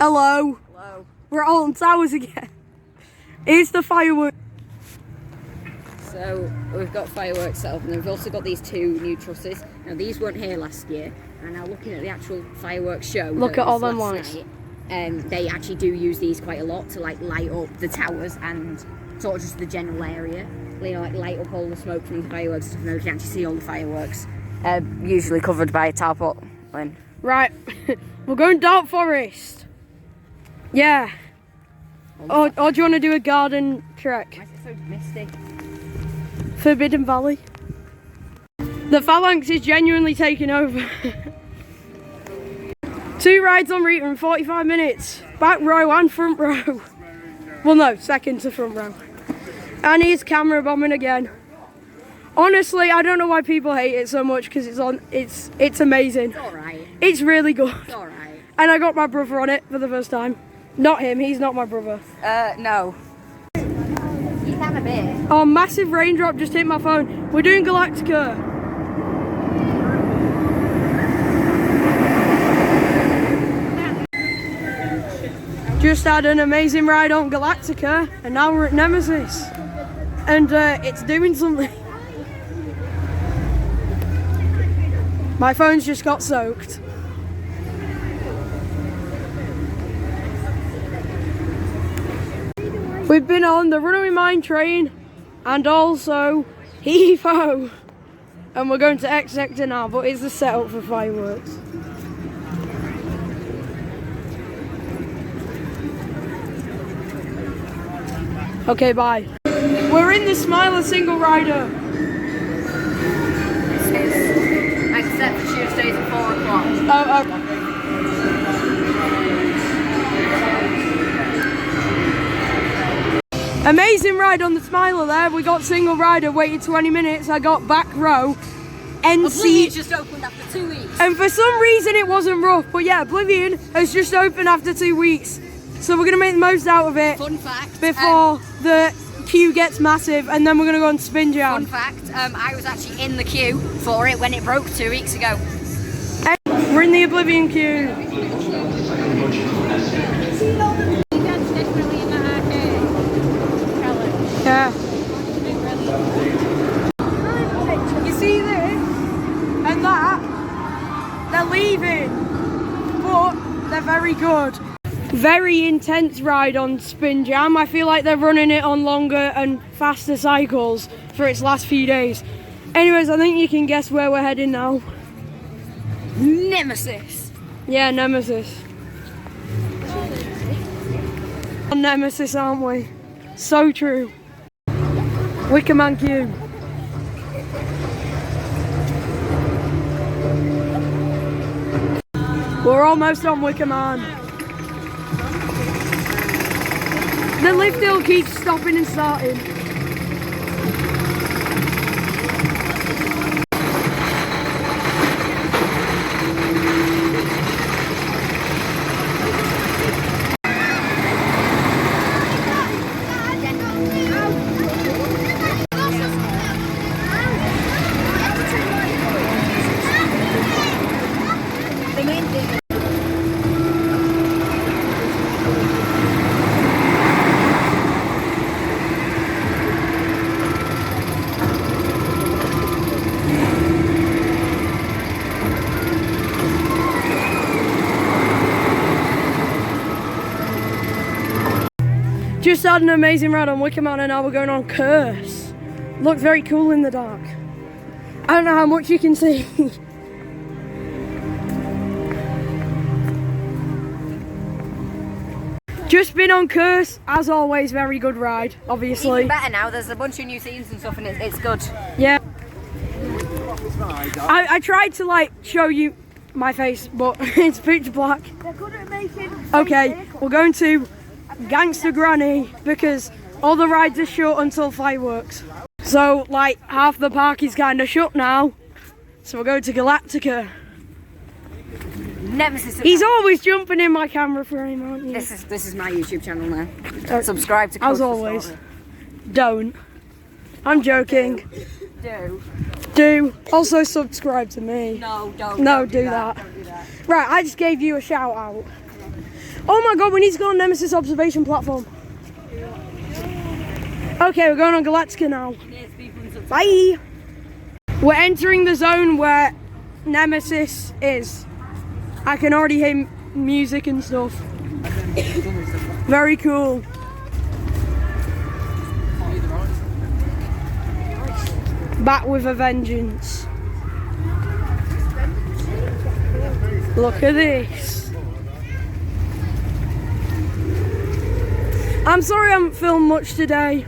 Hello. Hello. We're at Alton Towers again. Here's the fireworks. So we've got fireworks set up, and we've also got these two new trusses. Now these weren't here last year, and now looking at the actual fireworks show. Look at all them lights. They actually do use these quite a lot to like light up the towers and sort of just the general area. You know, like light up all the smoke from the fireworks, and you can actually see all the fireworks. Usually covered by a tarpaulin. Right, we're going Dark Forest. Yeah. Or do you want to do a garden trek? Why is it so misty? Forbidden Valley. The phalanx is genuinely taking over. 2 rides en route in 45 minutes. Back row and front row. Well, no, second to front row. And he's camera bombing again. Honestly, I don't know why people hate it so much because it's amazing. It's alright. It's really good. It's alright. And I got my brother on it for the first time. Not him, he's not my brother. No. You can a bit. Oh, massive raindrop just hit my phone. We're doing Galactica. Just had an amazing ride on Galactica, and now we're at Nemesis. And it's doing something. My phone's just got soaked. We've been on the Runaway Mine train and also Heave-Ho. And we're going to X Sector now, but it's the setup for fireworks. Okay, bye. We're in the Smiler single rider. Except for Tuesdays at 4 o'clock. Oh. Amazing ride on the Smiler there. We got single rider, waited 20 minutes. I got back row. Oblivion just opened after 2 weeks. And for some reason it wasn't rough. But yeah, Oblivion has just opened after 2 weeks. So we're going to make the most out of it. Fun fact. Before the queue gets massive, and then we're going to go on Spin Jam. Fun fact, I was actually in the queue for it when it broke 2 weeks ago. We're in the Oblivion queue. Yeah. You see this and that? They're leaving, but they're very good. Very intense ride on Spin Jam. I feel like they're running it on longer and faster cycles for its last few days. Anyways, I think you can guess where we're heading now. Nemesis. Yeah, Nemesis. On Nemesis, aren't we? So true. Wicker Man queue. We're almost on Wicker Man. The lift hill keeps stopping and starting. Just had an amazing ride on Wicker Man and now we're going on Curse. Looks very cool in the dark. I don't know how much you can see. Just been on Curse, as always, very good ride, obviously. Even better now, there's a bunch of new scenes and stuff and it's good. Yeah. I tried to like show you my face, but it's pitch black. Okay, we're going to Gangster Granny because all the rides are shut until fireworks. So like half the park is kind of shut now. So we're going to Galactica. Nemesis Updates. He's always jumping in my camera frame, aren't you? This is my YouTube channel now. Subscribe to as always. Don't. I'm joking. Do. Also subscribe to me. No, don't. No, don't do that. Right, I just gave you a shout out. Oh my god, we need to go on Nemesis observation platform. Okay, we're going on Galactica now. Bye. We're entering the zone where Nemesis is. I can already hear music and stuff. Very cool. Back with a vengeance. Look at this. I'm sorry I haven't filmed much today.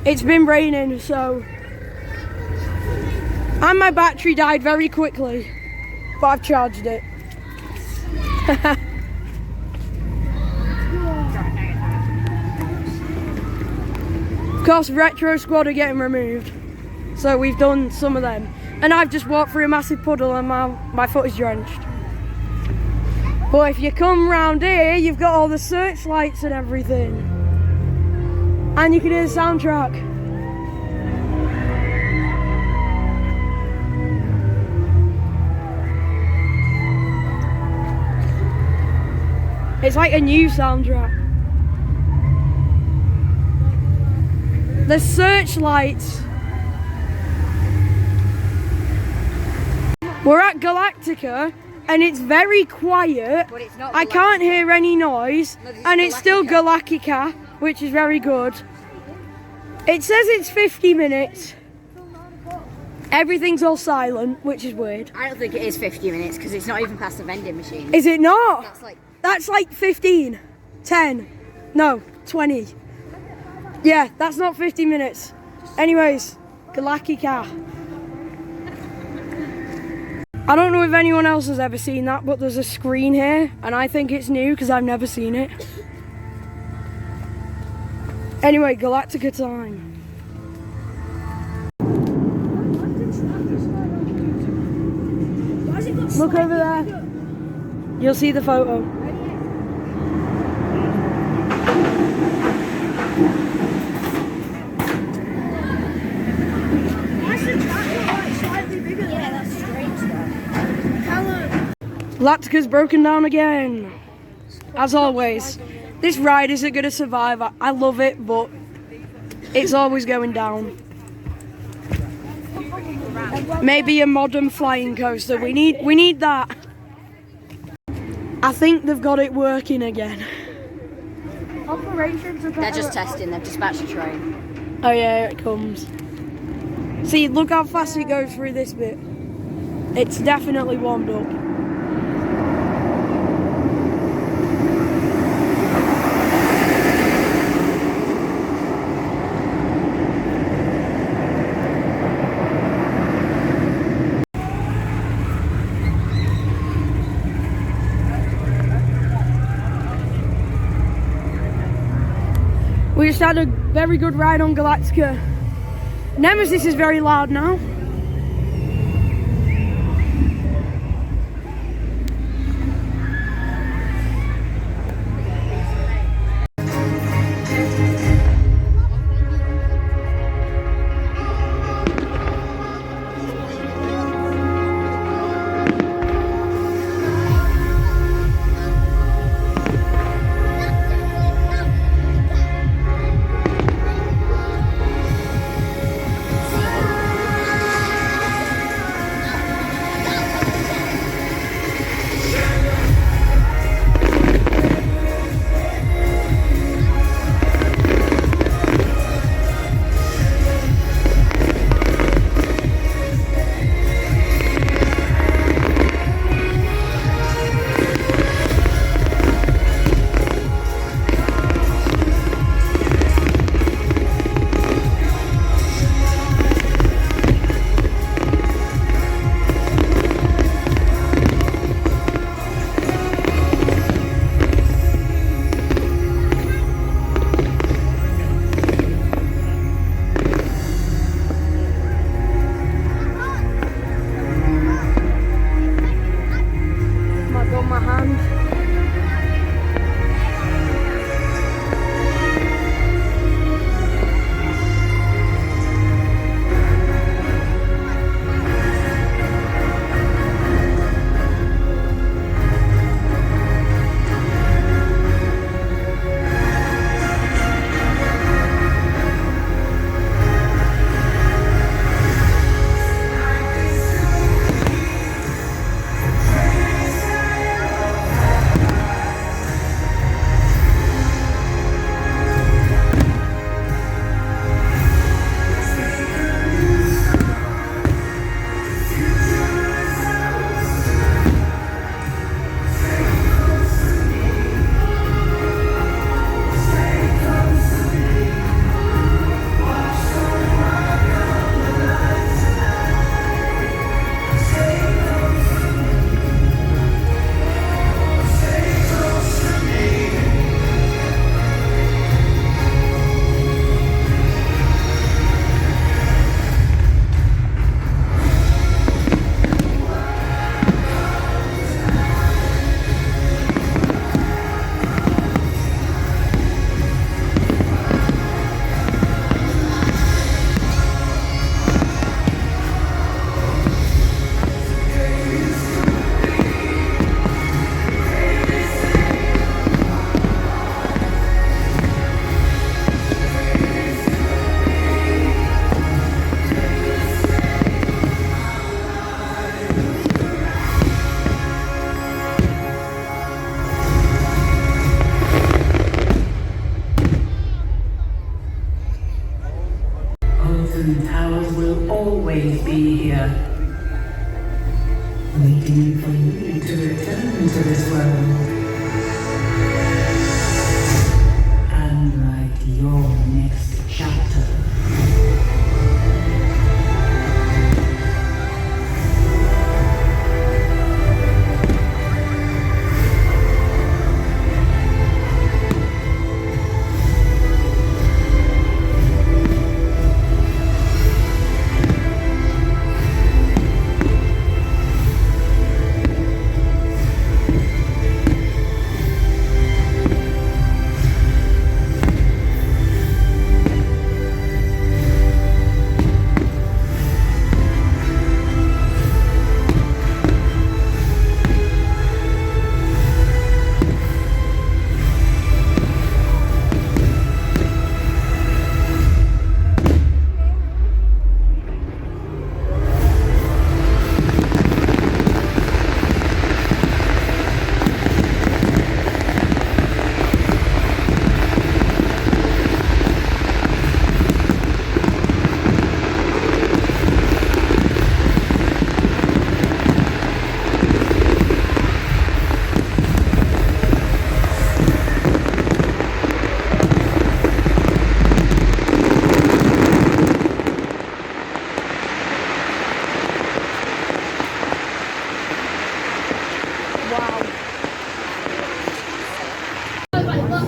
It's been raining, so... And my battery died very quickly. But I've charged it. Of course, Retro Squad are getting removed. So we've done some of them. And I've just walked through a massive puddle and my foot is drenched. But if you come round here, you've got all the searchlights and everything. And you can hear the soundtrack. It's like a new soundtrack. The searchlights. We're at Galactica and it's very quiet. But it's not I can't hear any noise, and it's still Galactica, which is very good. It says it's 50 minutes. Everything's all silent, which is weird. I don't think it is 50 minutes because it's not even past the vending machine. Is it not? That's like 15, 10, no, 20. Yeah, that's not 50 minutes. Anyways, Galactica. I don't know if anyone else has ever seen that, but there's a screen here, and I think it's new because I've never seen it. Anyway, Galactica time. Look over there. You'll see the photo. Galactica's broken down again. As always. This ride isn't going to survive. I love it, but it's always going down. Maybe a modern flying coaster. We need that. I think they've got it working again. They're just testing. They've dispatched a train. Oh yeah, it comes. See, look how fast it goes through this bit. It's definitely warmed up. We just had a very good ride on Galactica. Nemesis is very loud now.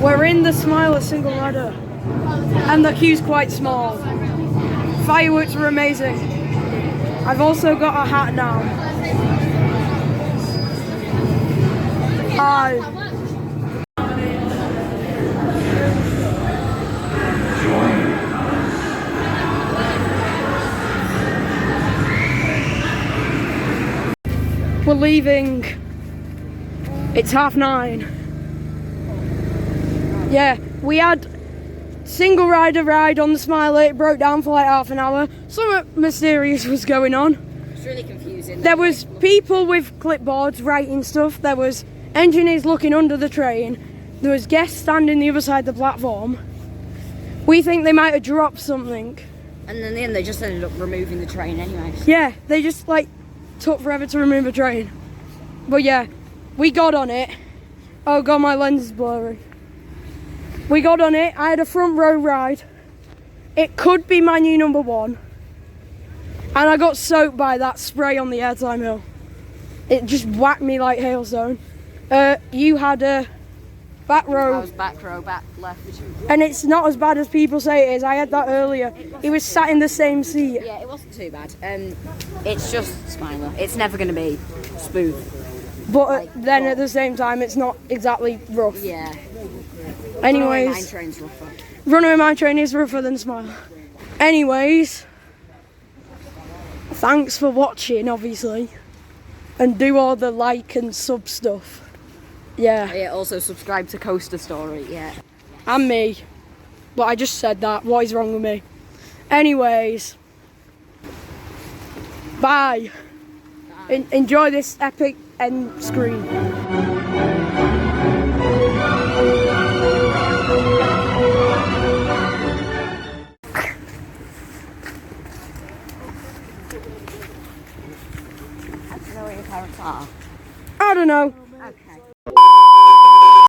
We're in the Smiler single rider, and the queue's quite small. Fireworks were amazing. I've also got a hat now. Hi. We're leaving. It's 9:30. Yeah, we had single rider ride on the Smiler. It broke down for like half an hour. Something mysterious was going on. It's really confusing. There was people with clipboards writing stuff. There was engineers looking under the train. There was guests standing the other side of the platform. We think they might have dropped something. And in the end, they just ended up removing the train anyway. Yeah, they just like took forever to remove a train. But yeah, we got on it. Oh god, my lens is blurry. We got on it. I had a front row ride. It could be my new number 1. And I got soaked by that spray on the airtime hill. It just whacked me like hailstone. You had a back row. I was back row, back left. And it's not as bad as people say it is. I had that earlier. He was sat in the same seat. Yeah, it wasn't too bad. It's just Smiler. It's never going to be smooth. But then at the same time, it's not exactly rough. Yeah. Anyways, Mine train's rougher. Runaway Mine Train is rougher than Smile. Anyways, thanks for watching, obviously. And do all the like and sub stuff. Yeah. Yeah, also subscribe to Coaster Story, yeah. And me. But I just said that. What is wrong with me? Anyways. Bye. Enjoy this epic end screen. I don't know where your parents are. I don't know.